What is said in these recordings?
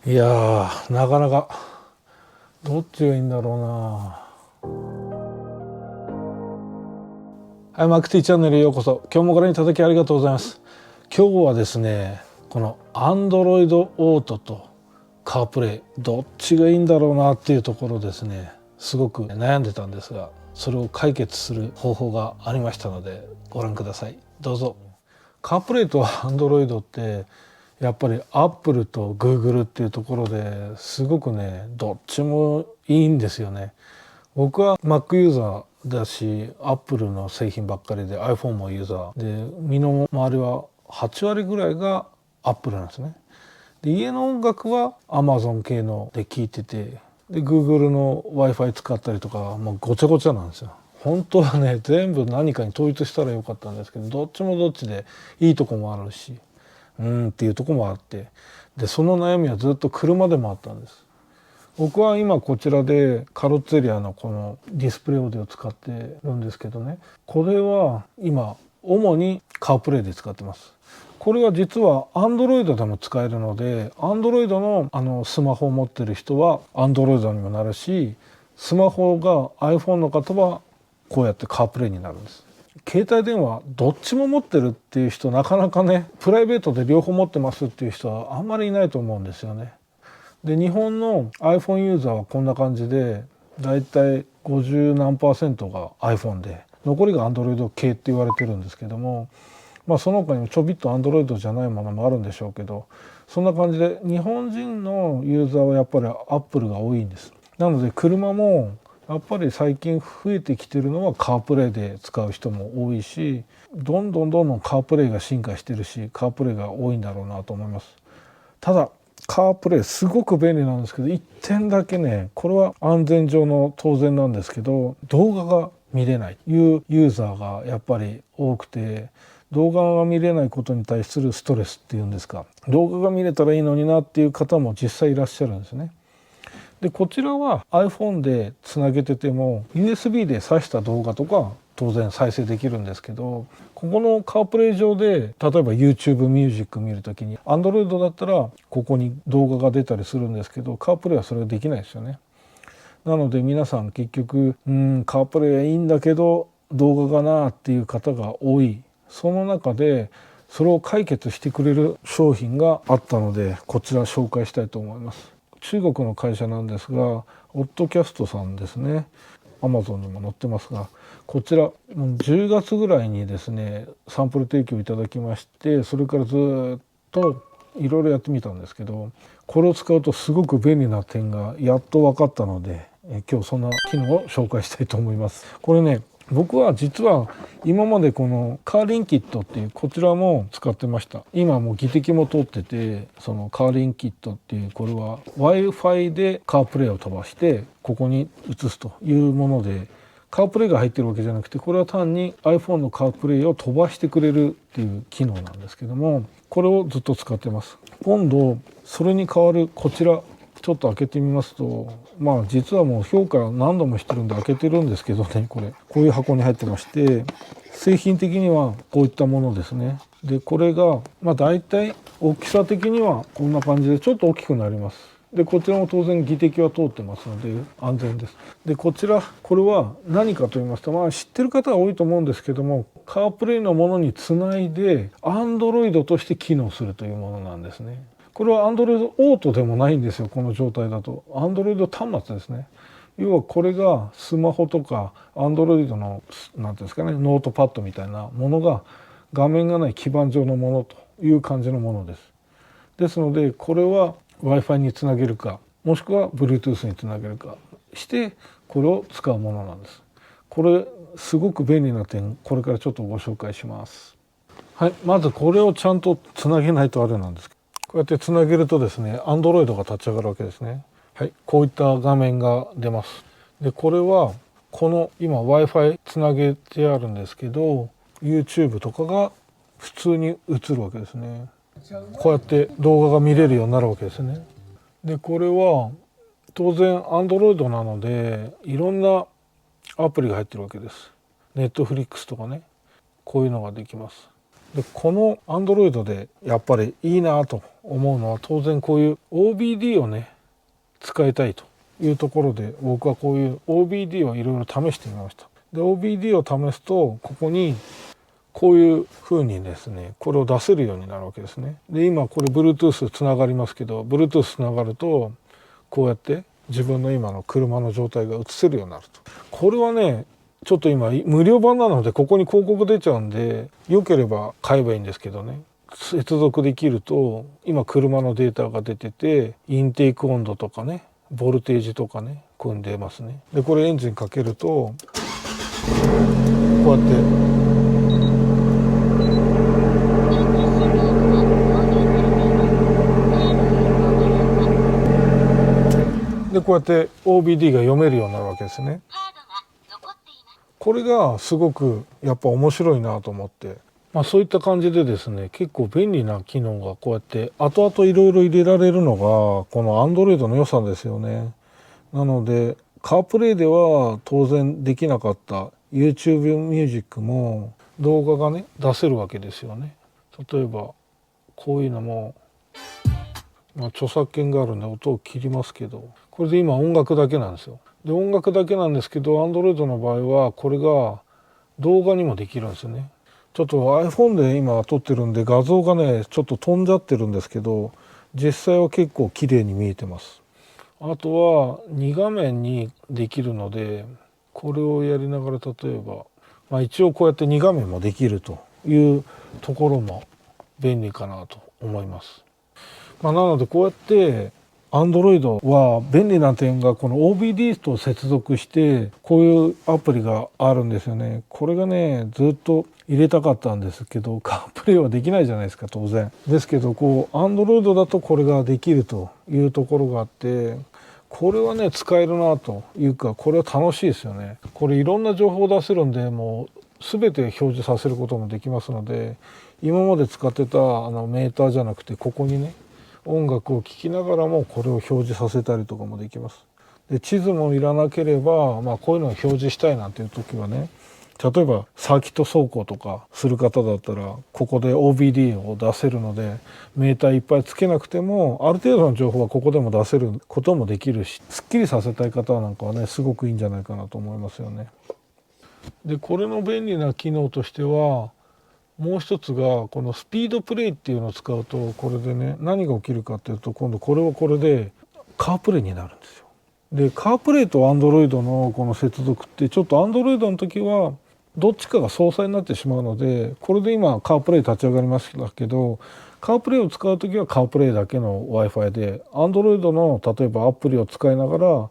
いやー、なかなかどっちがいいんだろうな。はい、マクティチャンネルへようこそ。今日もご覧いただきありがとうございます。今日はですね、この Android Auto と CarPlay どっちがいいんだろうなっていうところですね、すごく悩んでたんですが、それを解決する方法がありましたのでご覧ください。どうぞ。CarPlay と Android ってやっぱり Apple と Google っていうところですごくね、どっちもいいんですよね。僕は Mac ユーザーだし Apple の製品ばっかりで iPhone もユーザーで、身の回りは8割ぐらいが Apple なんですね。で、家の音楽は Amazon 系ので聴いてて、で Google の Wi-Fi 使ったりとかもうごちゃごちゃなんですよ。本当はね、全部何かに統一したらよかったんですけど、どっちもどっちでいいとこもあるしっていうとこもあって、でその悩みはずっと車でもあったんです。僕は今こちらでカロッツェリアのこのディスプレイオーディを使ってるんですけどね、これは今主にカープレイで使ってます。これは実は Android でも使えるので、 Android のスマホを持ってる人は Android にもなるし、スマホが iPhone の方はこうやってカープレイになるんです。携帯電話どっちも持ってるっていう人なかなかね、プライベートで両方持ってますっていう人はあんまりいないと思うんですよね。で、日本の iPhone ユーザーはこんな感じで、だいたい50何%が iPhone で残りが Android 系って言われてるんですけども、その他にもちょびっと Android じゃないものもあるんでしょうけど、そんな感じで日本人のユーザーはやっぱり Apple が多いんです。なので車もやっぱり最近増えてきてるのはカープレイで使う人も多いし、どんどんカープレイが進化してるし、カープレイが多いんだろうなと思います。ただカープレイすごく便利なんですけど、一点だけね、これは安全上の当然なんですけど、動画が見れないというユーザーがやっぱり多くて、動画が見れないことに対するストレスっていうんですか、動画が見れたらいいのになっていう方も実際いらっしゃるんですね。でこちらは iPhone でつなげてても USB で挿した動画とか当然再生できるんですけど、ここのカープレイ上で例えば YouTube ミュージック見るときに Android だったらここに動画が出たりするんですけど、カープレイはそれができないですよね。なので皆さん結局カープレイはいいんだけど動画がなっていう方が多い。その中でそれを解決してくれる商品があったので、こちら紹介したいと思います。中国の会社なんですが、オッドキャストさんですね、アマゾンにも載ってますが、こちら10月ぐらいにですねサンプル提供いただきまして、それからずっといろいろやってみたんですけど、これを使うとすごく便利な点がやっと分かったので、今日そんな機能を紹介したいと思います。これね、僕は実は今までこのカーリンキットっていうこちらも使ってました。今もう技適も通ってて、そのカーリンキットっていう、これは Wi-Fi でカープレイを飛ばしてここに移すというもので、カープレイが入ってるわけじゃなくて、これは単に iPhone のカープレイを飛ばしてくれるっていう機能なんですけども、これをずっと使ってます。今度それに代わるこちらちょっと開けてみますと、実はもう評価何度もしてるんで開けてるんですけどね、こういう箱に入ってまして、製品的にはこういったものですね。でこれが大体大きさ的にはこんな感じでちょっと大きくなります。でこちらも当然技適は通ってますので安全です。でこれは何かと言いますと、知ってる方が多いと思うんですけども、カープレイのものにつないで Android として機能するというものなんですね。これは Android Auto でもないんですよ。この状態だと Android 端末ですね。要はこれがスマホとか Android の何ていうんですかね、ノートパッドみたいなものが画面がない基板上のものという感じのものです。ですのでこれは Wi-Fi につなげるか、もしくは Bluetooth につなげるかしてこれを使うものなんです。これすごく便利な点、これからちょっとご紹介します。はい、まずこれをちゃんとつなげないとあれなんですけど、こうやってつなげるとですね Android が立ち上がるわけですね。はい、こういった画面が出ます。でこれはこの今 Wi-Fi つなげてあるんですけど、 YouTube とかが普通に映るわけですね。こうやって動画が見れるようになるわけですね。でこれは当然 Android なのでいろんなアプリが入ってるわけです。Netflix とかね、こういうのができます。でこの Android でやっぱりいいなと思うのは、当然こういう OBD をね使いたいというところで、僕はこういう OBD をいろいろ試してみました。で OBD を試すと、ここにこういう風にですね、これを出せるようになるわけですね。で今これ Bluetooth つながりますけど、 Bluetooth つながるとこうやって自分の今の車の状態が映せるようになると。これはねちょっと今無料版なのでここに広告出ちゃうんで、良ければ買えばいいんですけどね、接続できると今車のデータが出てて、インテーク温度とかね、ボルテージとかね、組んでますね。でこれエンジンかけるとこうやってこうやって OBD が読めるようになるわけですね。これがすごくやっぱ面白いなと思って、そういった感じでですね、結構便利な機能がこうやって後々いろいろ入れられるのがこの Android の良さですよね。なので CarPlay では当然できなかった YouTube ミュージックも動画がね出せるわけですよね。例えばこういうのも、著作権があるんで音を切りますけど、これで今音楽だけなんですよ。で音楽だけなんですけど、 Android の場合はこれが動画にもできるんですよね。ちょっと iPhone で今撮ってるんで画像がねちょっと飛んじゃってるんですけど、実際は結構綺麗に見えてます。あとは2画面にできるので、これをやりながら例えば、一応こうやって2画面もできるというところも便利かなと思います。なのでこうやって Android は便利な点が、この OBD と接続してこういうアプリがあるんですよね。これがねずっと入れたかったんですけど、CarPlay はできないじゃないですか当然。ですけどこう Android だとこれができるというところがあって、これはね使えるなというか、これは楽しいですよね。これいろんな情報を出せるんで、もう全て表示させることもできますので、今まで使ってたメーターじゃなくて、ここにね音楽を聴きながらもこれを表示させたりとかもできます。で地図もいらなければ、こういうのを表示したいなんていう時はね、例えばサーキット走行とかする方だったらここで OBD を出せるので、メーターいっぱいつけなくてもある程度の情報はここでも出せることもできるし、すっきりさせたい方なんかはねすごくいいんじゃないかなと思いますよね。でこれの便利な機能としては、もう一つがこのスピードプレイっていうのを使うと、これでね何が起きるかっていうと、今度これはこれでカープレイになるんですよ。でカープレイと Android のこの接続ってちょっと Android の時はどっちかが相殺になってしまうので、これで今カープレイ立ち上がりましたけど、カープレイを使う時はカープレイだけの Wi-Fi で、Android の例えばアプリを使いながら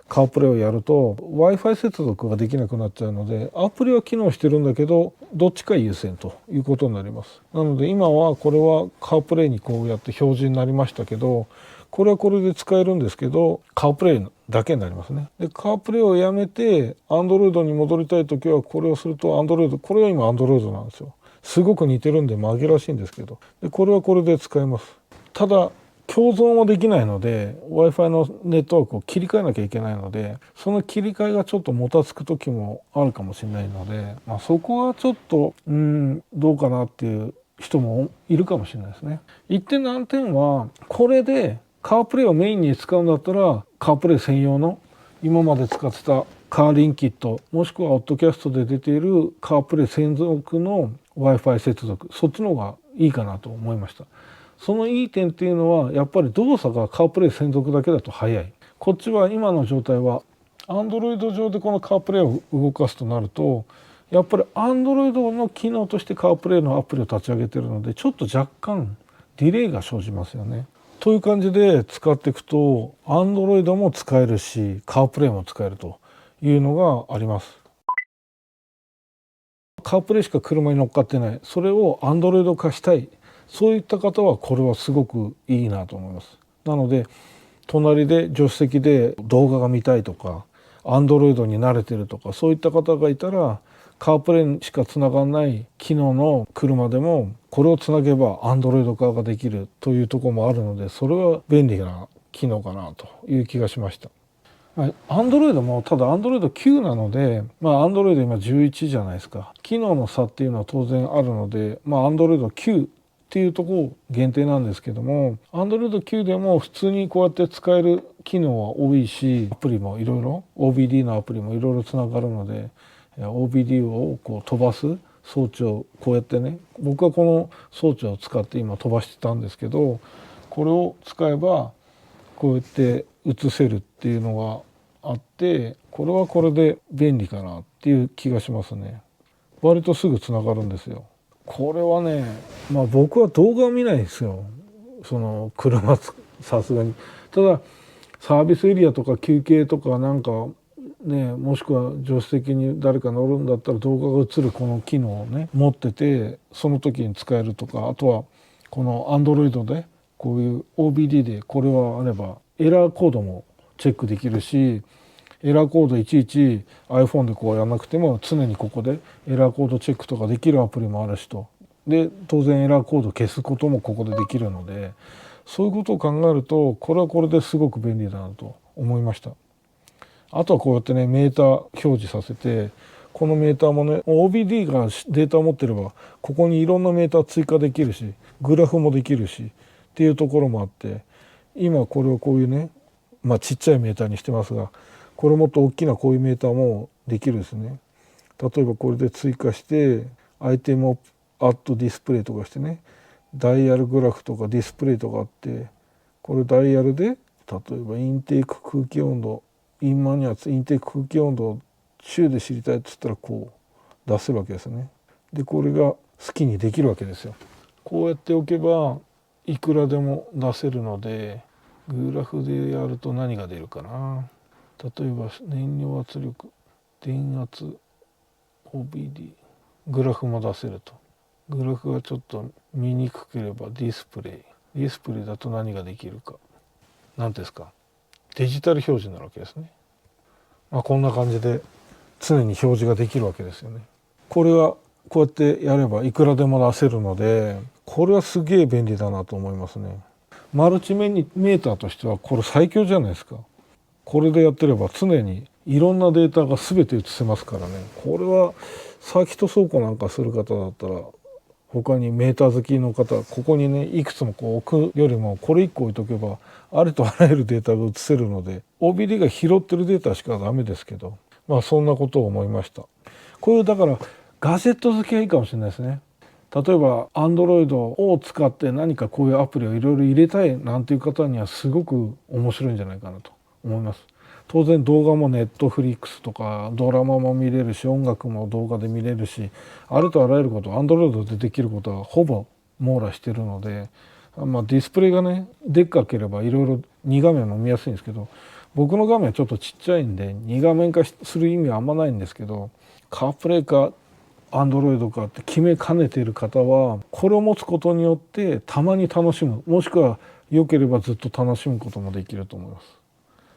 カープレイをやると Wi-Fi 接続ができなくなっちゃうので、アプリは機能してるんだけどどっちか優先ということになります。なので今はこれはカープレイにこうやって表示になりましたけど、これはこれで使えるんですけどカープレイだけになりますね。でカープレイをやめて Android に戻りたい時はこれをすると Android、これは今 Android なんですよ。すごく似てるんで紛らわしいんですけど、でこれはこれで使えます。ただ共存はできないので Wi-Fi のネットワークを切り替えなきゃいけないので、その切り替えがちょっともたつく時もあるかもしれないので、そこはちょっとどうかなっていう人もいるかもしれないですね。一点難点は、これでカープレイをメインに使うんだったらカープレイ専用の今まで使ってたカーリンキット、もしくはオッドキャストで出ているカープレイ専属の Wi-Fi 接続、そっちの方がいいかなと思いました。そのいい点っていうのはやっぱり動作がカープレイ専属だけだと早い。こっちは今の状態は Android 上でこのカープレイを動かすとなると、やっぱり Android の機能としてカープレイのアプリを立ち上げてるので、ちょっと若干ディレイが生じますよね。という感じで使っていくと Android も使えるしカープレイも使えるというのがあります。カープレイしか車に乗っかってない、それを Android 化したい、そういった方はこれはすごくいいなと思います。なので隣で助手席で動画が見たいとか Android に慣れてるとか、そういった方がいたらカープレイしかつながらない機能の車でもこれをつなげば Android 化ができるというところもあるので、それは便利な機能かなという気がしました。Android もただ Android 9なので、Android 今11じゃないですか。機能の差っていうのは当然あるので、Android 9っていうところ限定なんですけども、Android 9でも普通にこうやって使える機能は多いし、アプリもいろいろ OBD のアプリもいろいろつながるので、OBD をこう飛ばす装置をこうやってね、僕はこの装置を使って今飛ばしてたんですけど、これを使えばこうやって映せるっていうのがあって、これはこれで便利かなっていう気がしますね。割とすぐつながるんですよ。これはね、僕は動画を見ないんですよ。その車さすがに。ただサービスエリアとか休憩とかなんかね、もしくは助手席に誰か乗るんだったら動画が映るこの機能をね持ってて、その時に使えるとか、あとはこの Android でこういう OBD でこれはあればエラーコードもチェックできるし、エラーコードいちいち iPhone でこうやらなくても常にここでエラーコードチェックとかできるアプリもあるしと。で当然エラーコード消すこともここでできるので、そういうことを考えるとこれはこれですごく便利だなと思いました。あとはこうやってねメーター表示させて、このメーターもね OBD がデータを持ってればここにいろんなメーター追加できるし、グラフもできるしっていうところもあって、今これをこういうねちっちゃいメーターにしてますが、これもっと大きなこういうメーターもできるですね。例えばこれで追加してアイテムをアットディスプレイとかしてね、ダイヤルグラフとかディスプレイとかあって、これダイヤルで例えばインテーク空気温度、インマニュアスインテーク空気温度を週で知りたいっつったらこう出せるわけですね。でこれが好きにできるわけですよ。こうやっておけばいくらでも出せるので、グラフでやると何が出るかな。例えば燃料圧力、電圧、OBD、グラフも出せると。グラフがちょっと見にくければディスプレイ。ディスプレイだと何ができるか。何ですか。デジタル表示になるわけですね。こんな感じで常に表示ができるわけですよね。これはこうやってやればいくらでも出せるので、これはすげえ便利だなと思いますね。マルチメーターとしてはこれ最強じゃないですか。これでやってれば常にいろんなデータが全て写せますからね。これはサーキット走行なんかする方だったら、他にメーター好きの方、ここにねいくつもこう置くよりもこれ1個置いとけばありとあらゆるデータが写せるので、 OBD が拾ってるデータしかダメですけど、そんなことを思いました。こういうだからガジェット好きはいいかもしれないですね。例えば Android を使って何かこういうアプリをいろいろ入れたいなんていう方にはすごく面白いんじゃないかなと思います。当然動画も Netflix とかドラマも見れるし、音楽も動画で見れるし、ありとあらゆること Android でできることはほぼ網羅してるので、ディスプレイがねでっかければいろいろ2画面も見やすいんですけど、僕の画面はちょっとちっちゃいんで2画面化する意味はあんまないんですけど、カープレイかAndroid かって決めかねている方はこれを持つことによってたまに楽しむ、もしくは良ければずっと楽しむこともできると思います。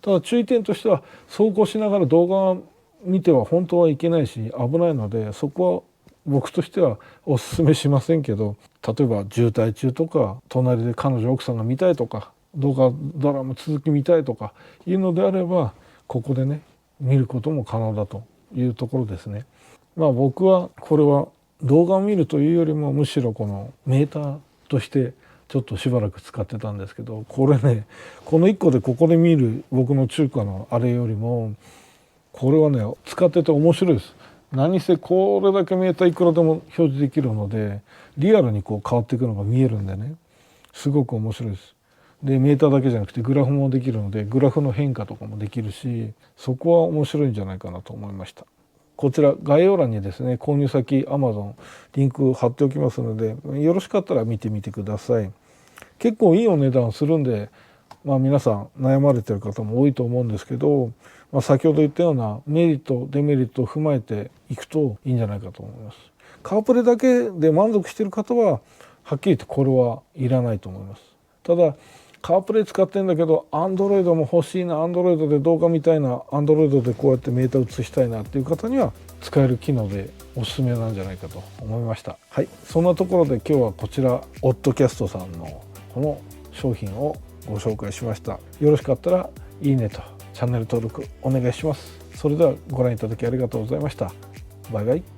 ただ注意点としては、走行しながら動画を見ては本当はいけないし危ないので、そこは僕としてはお勧めしませんけど、例えば渋滞中とか隣で彼女奥さんが見たいとか、動画ドラマ続き見たいとかいうのであればここでね見ることも可能だというところですね。僕はこれは動画を見るというよりもむしろこのメーターとしてちょっとしばらく使ってたんですけど、これねこの1個でここで見る僕の中華のあれよりもこれはね使ってて面白いです。何せこれだけメーターいくらでも表示できるのでリアルにこう変わっていくのが見えるんでね、すごく面白いです。でメーターだけじゃなくてグラフもできるのでグラフの変化とかもできるし、そこは面白いんじゃないかなと思いました。こちら概要欄にですね購入先 Amazon リンク貼っておきますので、よろしかったら見てみてください。結構いいお値段するんで、皆さん悩まれてる方も多いと思うんですけど、先ほど言ったようなメリットデメリットを踏まえていくといいんじゃないかと思います。カープレだけで満足している方ははっきり言ってこれはいらないと思います。ただカープレイ使ってんだけど Android も欲しいな、 Android で動画見たいな、 Android でこうやってメーター映したいなっていう方には使える機能でおすすめなんじゃないかと思いました。はい、そんなところで今日はこちらオッドキャストさんのこの商品をご紹介しました。よろしかったらいいねとチャンネル登録お願いします。それではご覧いただきありがとうございました。バイバイ。